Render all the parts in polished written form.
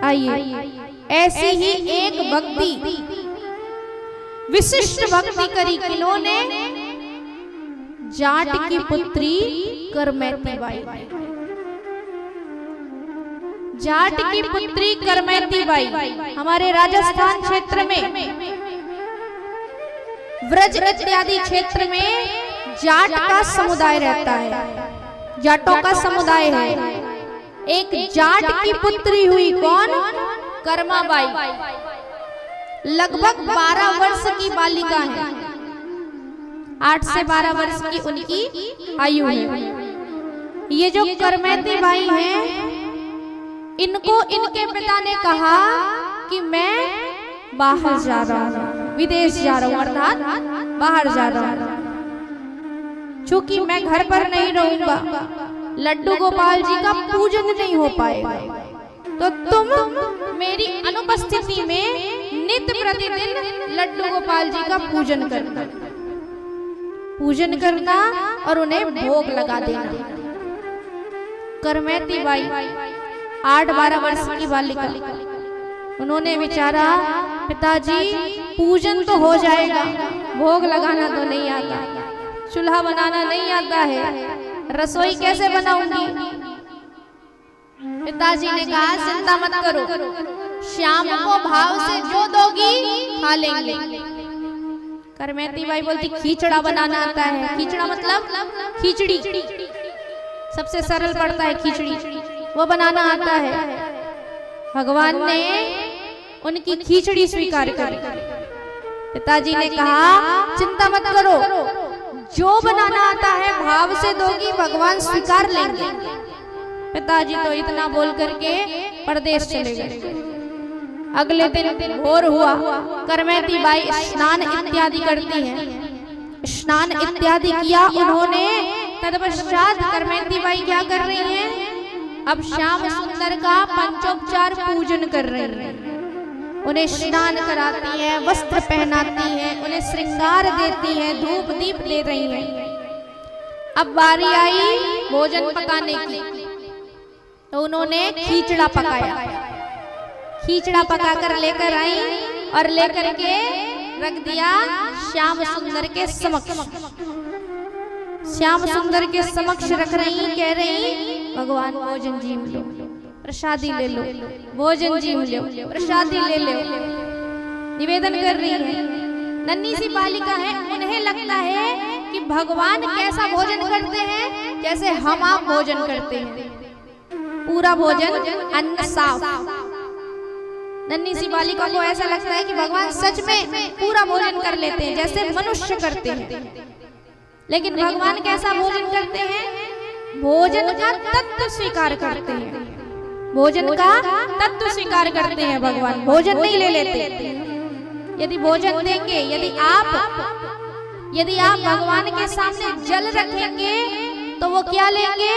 आइए ऐसी ही एक भक्ति, विशिष्ट भक्ति करी किन्होंने? जाट की पुत्री करमैती बाई। जाट की पुत्री करमैती बाई हमारे राजस्थान क्षेत्र में, व्रज इत्यादि क्षेत्र में जाट का समुदाय रहता है, जाटों का समुदाय है। एक जाट की पुत्री हुई, कौन? कर्माबाई। लगभग 12 वर्ष की बालिका है, 8 से 12 वर्ष की उनकी आयु है। ये जो करमैती बाई हैं, इनको इनके पिता ने कहा कि मैं बाहर जा रहा हूँ, विदेश जा रहा हूँ, अर्थात बाहर जा रहा हूँ। चूंकि मैं घर पर नहीं रहूंगा, लड्डू गोपाल जी का पूजन नहीं हो पाएगा, तो तुम मेरी अनुपस्थिति में नित्य प्रतिदिन लड्डू गोपाल जी का पूजन करना और उन्हें भोग लगा देना। करमैती बाई 8-12 वर्ष की बालिका, उन्होंने विचारा पिताजी पिताजी पूजन तो हो जाएगा, भोग लगाना तो नहीं आता, चूल्हा बनाना नहीं आता है, रसोई कैसे बनाऊंगी? पिताजी ने कहा चिंता मत करो, शाम को भाव से जो दोगी खा लेंगे। करमैती बाई बोलती खीचड़ा बनाना आता है। खीचड़ा मतलब खिचड़ी, सबसे सरल पड़ता है खिचड़ी, वो बनाना आता है। भगवान ने उनकी खिचड़ी स्वीकार करी। पिताजी ने कहा चिंता मत करो, जो बनाना आता है भाव से दोगी, भगवान स्वीकार लेंगे। पिताजी तो इतना बोल करके परदेश चले गए। अगले दिन भोर हुआ, करमैती बाई स्नान इत्यादि करती हैं। स्नान इत्यादि किया उन्होंने, तत्पश्चात करमैती बाई क्या कर रही हैं? अब श्याम सुंदर का पंचोपचार पूजन कर रही हैं। उन्हें स्नान कराती हैं, वस्त्र पहनाती हैं, उन्हें श्रृंगार देती हैं, धूप दीप दे रही हैं। अब बारी आई भोजन पकाने की, तो उन्होंने खीचड़ा पकाया। खीचड़ा पकाकर लेकर आई और लेकर के रख दिया श्याम सुंदर के समक्ष। श्याम सुंदर के समक्ष रख रही, कह रही भगवान भोजन जीम लो, प्रसादी ले लो, भोजन जीम लो, प्रसादी ले लो। निवेदन कर रही है। नन्ही सी बालिका है, उन्हें लगता है कि भगवान कैसा भोजन करते हैं, जैसे हम आप भोजन करते हैं, पूरा भोजन अन्न साफ। नन्ही सी बालिका को ऐसा लगता है कि भगवान सच में पूरा भोजन कर लेते हैं, जैसे मनुष्य करते हैं। लेकिन भगवान कैसा भोजन करते हैं? भोजन का तत्व स्वीकार करते हैं, भोजन का तत्व स्वीकार करते हैं भगवान, भोजन नहीं ले लेते। यदि भोजन देंगे, यदि आप भगवान के सामने जल रखेंगे तो वो क्या लेंगे?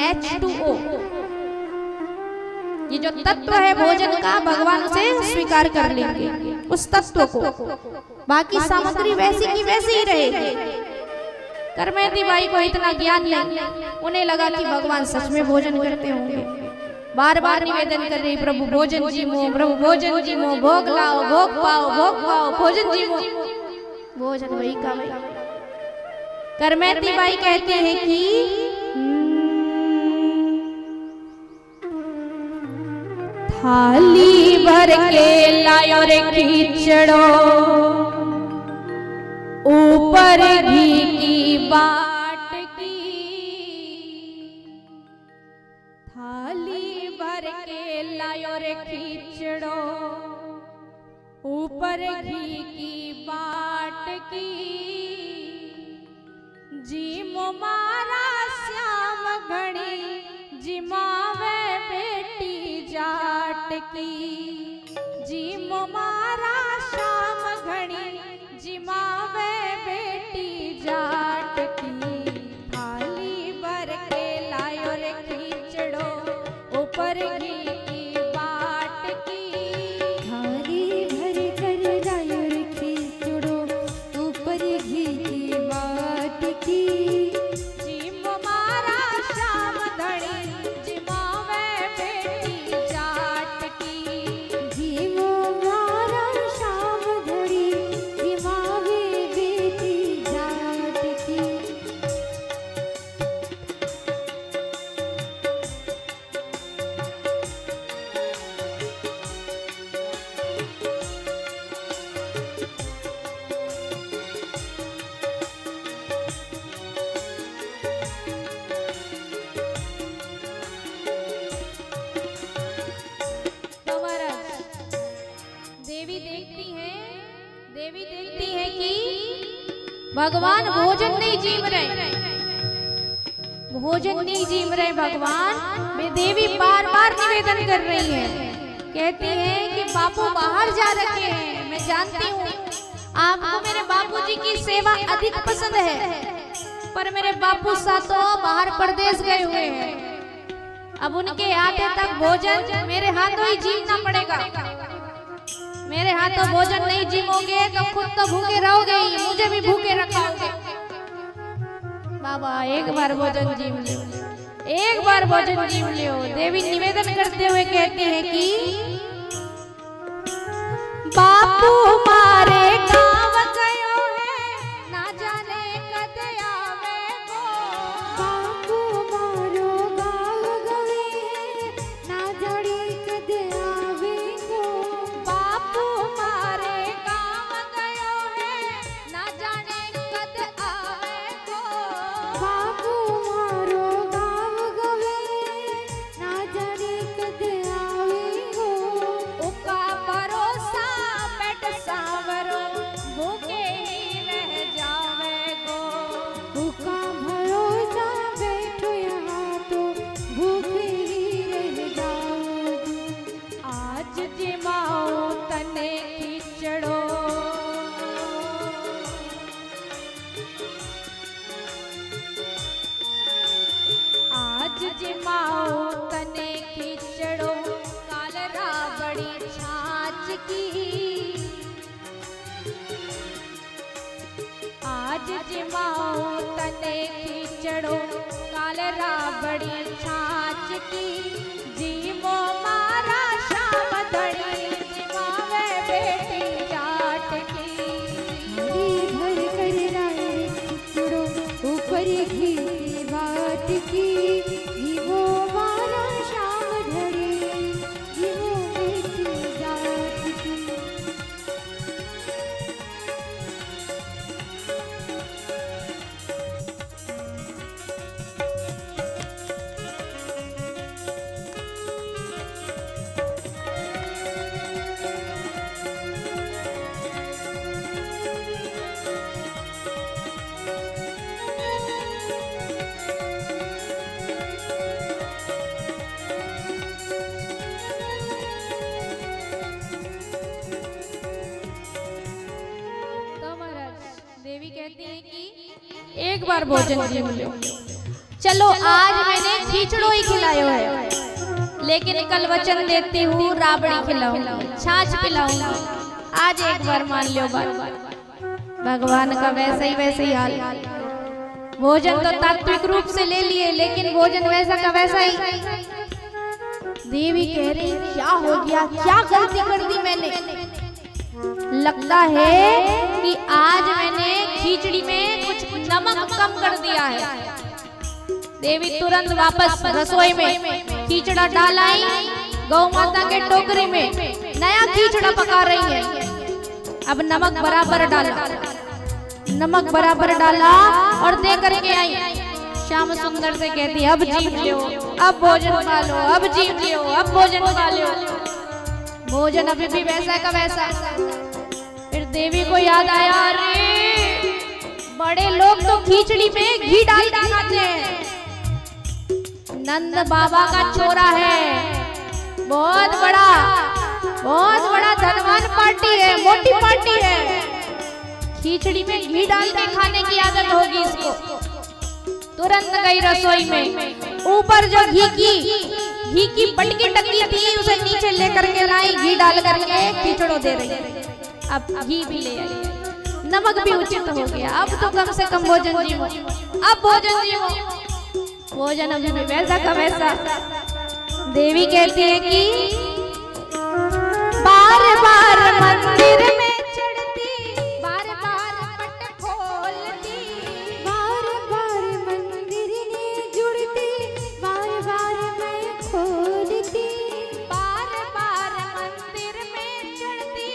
H2O। ये जो तत्व है भोजन का, भगवान उसे स्वीकार कर लेंगे, उस तत्व को। बाकी सामग्री वैसी की वैसी ही रहेगी। करमैती बाई को इतना ज्ञान नहीं, उन्हें लगा कि भगवान सच में भोजन करते होंगे। बार बार निवेदन कर रही, प्रभु भोजन जीमो, प्रभु भोजन जीमो, भोग लाओ, भोग पाओ, भोजन जीमो। भोजन वही का वही। करमैती बाई कहते हैं कि थाली भर के लायो रे खिचड़ो, ऊपर घी की बाट की। थाली भर के लायो रे खिचड़ो, ऊपर घी की बाट की। जीमो मारा श्याम घड़ी, जिमावे बेटी जाट की। जीमो मारा श्याम घड़ी, जिमावे बेटी जाट की। थाली भर के लायो रे खिचड़ो, ऊपर घी की बाट की। थाली भर कर लायो रे खिचड़ो, ऊपर घी की बाट की। जीमो मारा श्याम घड़ी, जिमावे बेटी जाट भगवान भोजन नहीं जीव रहे, भोजन नहीं जीव रहे भगवान। वे देवी बार बार निवेदन कर रही है, कहती है कि बापू बाहर जा रखे हैं। मैं जानती हूँ आपको मेरे बापूजी की सेवा अधिक पसंद है, पर मेरे बापू सातों बाहर परदेश गए हुए हैं। अब उनके आते तक भोजन मेरे हाथों ही जीवना पड़ेगा। मेरे हाथों भोजन नहीं जीवोगे तो खुद तो भूखे रहोगे ही, मुझे भी भूखे रखोगे। बाबा एक बार भोजन जीव लियो, एक बार भोजन जीव लियो। देवी निवेदन करते हुए कहते हैं कि बापू मारे गाँव गयो है, ना जाने कद आवे गो। बापू मारो गाँव गए है, ना जाने कद आवे गो। बापू मारे गाँव गयो है, ना जाने कद आवे गो। बापू मारो गाँव गए, ना जाने कद आवे गो। उका भरोसा बैठ सावरो, भूखे ही रह जावे गो। भूखा भरोसा बैठो यहाँ तो भूखे ही रह जाओगे। आज जिमाओ तने खींचड़ो, आज जिमाओ तने खींचड़ो, काल राबड़ी छाछ की। आज जिमाओ तने खींचड़ो, काल राबड़ी छाछ की। जीवो मारा शाम धड़ी, जिमावे बेटी जाट की। हारी भर कर राय खिचड़ो, ऊपर घी की बात की। जीवो मारा शाम धड़ी, जीवो बेटी जात की। तो महाराज देवी कहती है कि एक बार भोजन जीव लो। चलो आज मैंने खींचड़ो ही खिलायो है, लेकिन कल वचन देती हूँ राबड़ी खिलाऊंगी, छाछ पिलाऊंगी। आज एक बार मान लो बात। भगवान का वैसे ही हाल। भोजन तो तात्विक रूप से ले लिए, लेकिन भोजन वैसा का वैसा ही। देवी कह रही क्या हो गया, क्या गलती कर दी मैंने। लगता है कि आज मैंने खिचड़ी में कुछ नमक कम कर दिया है। देवी तुरंत वापस रसोई में खिचड़ा डालाई, गौ माता के टोकरी में नया खिचड़ा पका रही है। अब नमक बराबर डाला, नमक बराबर डाला और दे करके आई। श्याम सुंदर से कहती अब जीव लो, अब भोजन खा लो, अब जीव लो, अब भोजन खा लो। भोजन अभी भी वैसा का वैसा। फिर देवी को याद आया, अरे बड़े लोग तो खिचड़ी में घी डाल के खाते हैं। नंद बाबा का छोरा है, बहुत बड़ा धनवान पार्टी है, मोटी पार्टी है। खिचड़ी में घी डाल के खाने की आदत होगी इसको। तुरंत गई रसोई में, ऊपर जो घी की पटकी टकी थी उसे नीचे लेकर के लाई, घी डाल करके खिचड़ो दे रही। अब घी भी ले आई, नमक भी उचित हो गया। अब तो कम से कम भोजन जीवो, अब भोजन जीवो। भोजन अभी भी वैसा का वैसा। देवी कहती है कि बार बार मंदिर में चढ़ती, बार बार पट खोलती, बार बार मंदिर में जुड़ती, बार बार मैं खोलती। बार बार मंदिर में चढ़ती,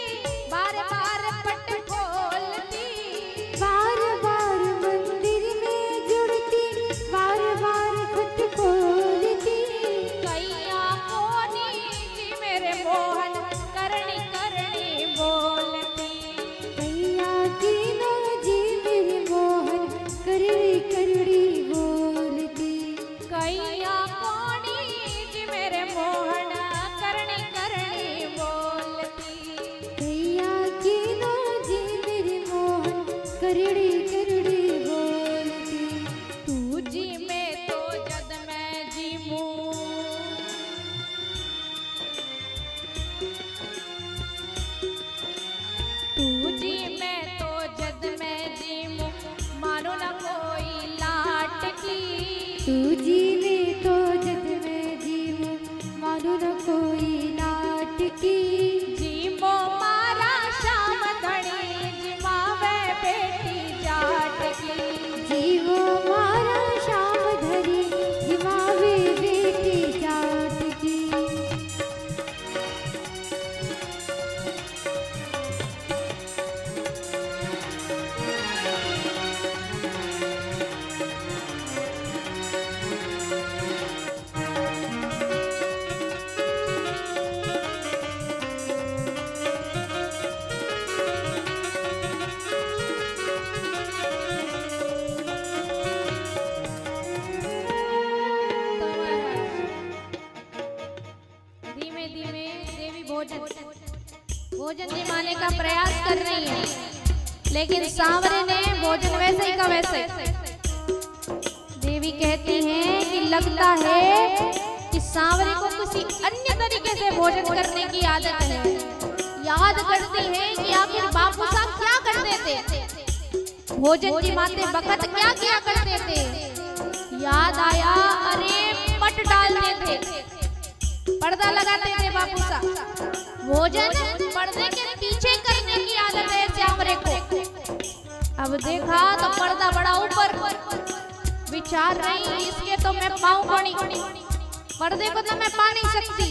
बार बार पट खोलती, बार बार मंदिर में जुड़ती, बार बार खट खोलती। कैया कोनी जी मेरे मोहन करनी करनी करड़ी करड़ी बोलती। तू जी में तो जद मैं जीमू, तू जी में तो जद मैं जीमू, मानो न कोई लाट की। तू जी में तो जद मैं जीऊं, मानो न कोई लाट की। जीमो मारा श्याम धनी, जिमावे बेटी जाट की। जीवो मारा श्याम धरी, जिमावे बेटी जाट की। धीमे धीमे देवी भोजन जिमाने का प्रयास कर रही है, लेकिन सांवरे ने भोजन वैसे ही का वैसे। देवी कहती हैं कि लगता है कि सांवरे को किसी अन्य तरीके से भोजन करने की आदत है। याद करती हैं कि आखिर बापू साहब क्या करते थे, भोजन जिमाते वक्त क्या किया करते थे। याद आया, अरे पट डालते थे, पर्दा लगाते थे बापू साहब। भोजन पर्दे के पीछे करने की आदत है श्यामरे को। अब देखा तो पर्दा बड़ा ऊपर, विचार रही इसके तो मैं पाऊं पड़ी, पर्दे को तो मैं पा नहीं सकती।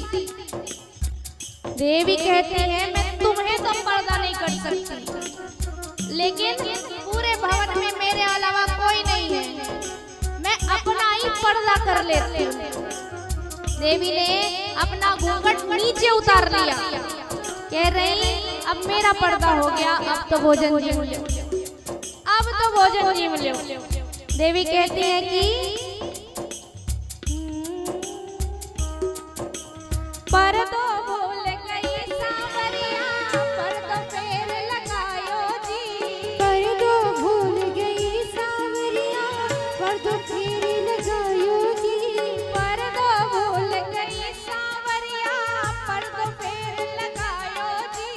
देवी कहती है मैं तुम्हें तो पर्दा नहीं कर सकती, लेकिन पूरे भवन में मेरे अलावा कोई नहीं है, मैं अपना ही पर्दा कर लेती हूँ। देवी ने अपना घूंघट नीचे उतार लिया, कह रही अब मेरा पर्दा हो गया, अब तो भोजन जीम लो, अब तो भोजन जीम लो। देवी कहती है कि पर्दो भूल गई सांवरिया, पर्दो फेर लगायो जी। पर्दो भूल गई सांवरिया, पर्दो फेर लगायो जी। पर्दो भूल गई सांवरिया, पर्दो फेर लगायो जी।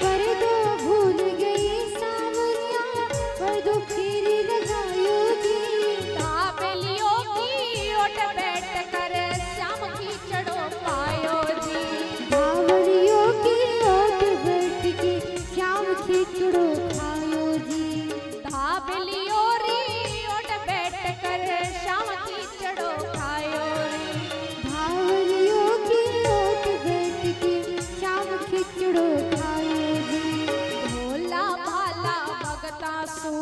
पर्दो भूल गई सांवरिया, पर्दो फेर लगायो जी। धाबलियों की ओट बैठ कर श्याम खींचड़ो पायो जी। धावलियों की ओट बैठ के श्याम खींचड़ो खायो जी। धाबलियों री ओट बैठ कर श्याम खींचड़ो खायो री। धावलियों की ओट बैठ के श्याम खींचड़ो खायो जी। भोला भाला भगता सू,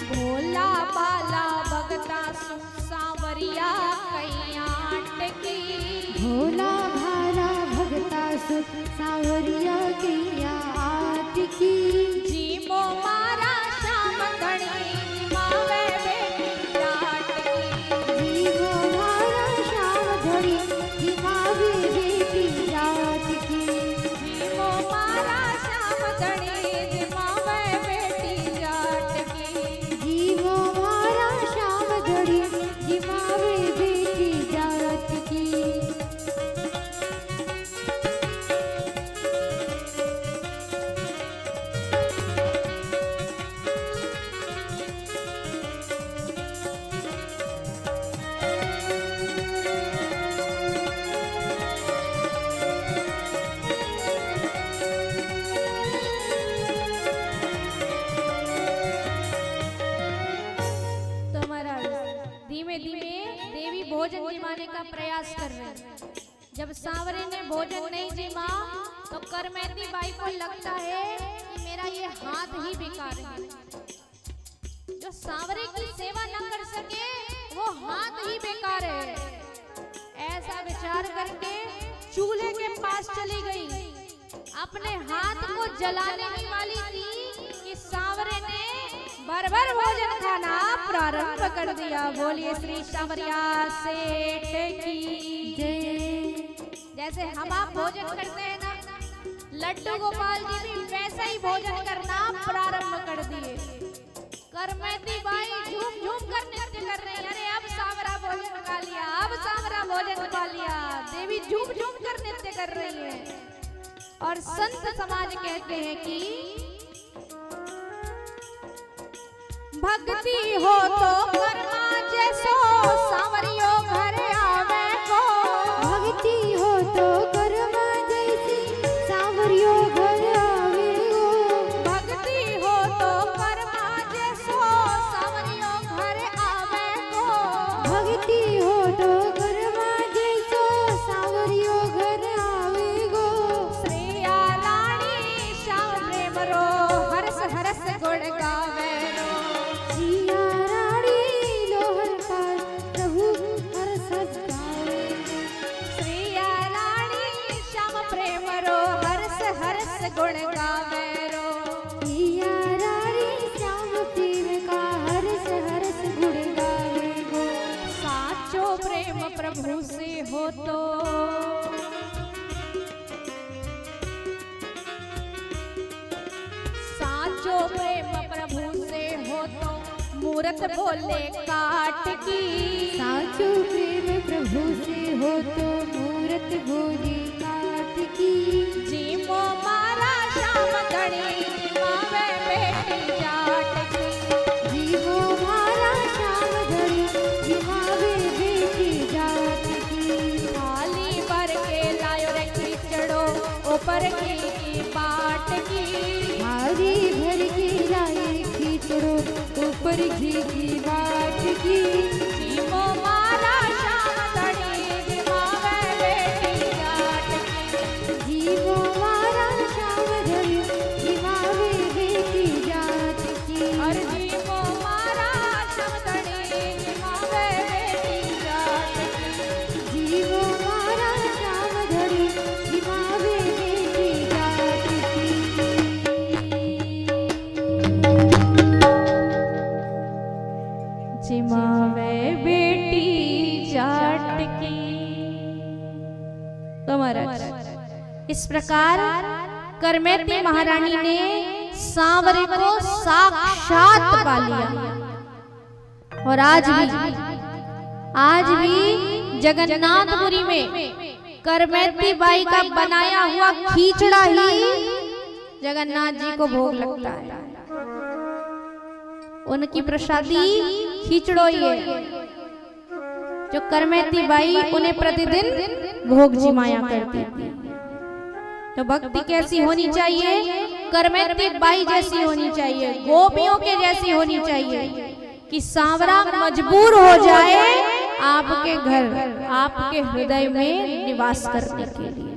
भोला भाला भगता सू, सांवरिया कैया अटकी। भोला भाला भगता सु, सांवरिया कैया आटकी। जीमो मारा श्याम धनी, जिमावे बेटी जाट की। जीवो मारा श्याम धरी, जिमावे बेटी जाट की। जीमो मारा श्याम धनी, जिमावे बेटी जाट की। जीवो मारा श्याम धरी, जिमावे बेटी जाट की। तो महाराज धीमे धीमे देवी भोजन जिमाने का प्रयास कर रहे हैं। जब सांवरे ने भोजन नहीं जिमा तो करमेती बाई को लगता है कि मेरा ये हाथ ही बेकार है। जो सांवरे की सेवा न कर सके वो हाथ ही बेकार है। ऐसा विचार करके चूल्हे के पास चली गई, अपने हाथ को जलाने ही वाली थी कि सांवरे ने भर भोजन खाना प्रारंभ कर दिया। बोलिए श्री सांवरिया सेठ की जय। जैसे हम आप भोजन करते हैं ना, लड्डू गोपाल जी भी वैसा ही भोजन करना प्रारंभ कर दिए। करमैती बाई झूम झूम कर नृत्य कर रही है। अरे अब सांवरा भोजन खा लिया, अब सांवरा भोजन खा लिया। देवी झूम झूम कर नृत्य कर रही है। और संत समाज कहते हैं कि भक्ति हो तो कर्मा जैसो सांवरियो घर आवे को। भक्ति हो तो कर्मा जैसी सांवरियो घर आवे को। भक्ति हो तो कर्मा जैसो सांवरियो घर आवे को। भक्ति हो तो कर्मा जैसो सांवरियो घर आवे को। श्रेया रानी श्याम प्रेम रो हरस हरस गुण गावे रो। सिया रानी लोहर पार प्रभु हरस हरस गावे। श्रेया रानी श्याम प्रेम रो हरस हरस गुण गावे रो। सिया रानी श्याम प्रेम का हरस हरस गुण गावे को। साचो प्रेम प्रभु से हो तो साचो प्रेम प्रभु से हो तो मूरत बोले काट की। साचो प्रेम प्रभु से हो तो मूरत बोले काट की। जीवो मारा श्याम धनी जिमावे बेटी जाट की। जीवो मारा श्याम धनी जिमावे बेटी जाट की। थाली भर के लायो रे खिचड़ो ऊपर की बाट की। थाली भर के लाए खिचड़ो ऊपर घी की बाट की। जीवो मारा श्याम धनी जिमावे बेटी जाट की। जीवो मारा श्याम धनी जिमावे बेटी जाट की। और जीवो मारा श्याम धनी जिमावे बेटी जाट की। जीवो मारा श्याम धनी जिमावे बेटी जाट की। जिमावे बेटी जाट की। तो महाराज इस प्रकार करमैती महारानी ने सांवरे को साक्षात पा लिया। और आज भी जगन्नाथपुरी में करमैती बाई का बनाया हुआ खींचड़ा ही जगन्नाथ जी को भोग लगता है। उनकी प्रसादी खींचड़ो ही है जो करमैती बाई उन्हें प्रतिदिन भोग जिमाया करती थी। तो भक्ति कैसी होनी चाहिए? करमैती बाई जैसी होनी चाहिए, गोपियों के जैसी होनी चाहिए कि सांवरा मजबूर हो जाए आपके घर, आपके हृदय में निवास करने के लिए।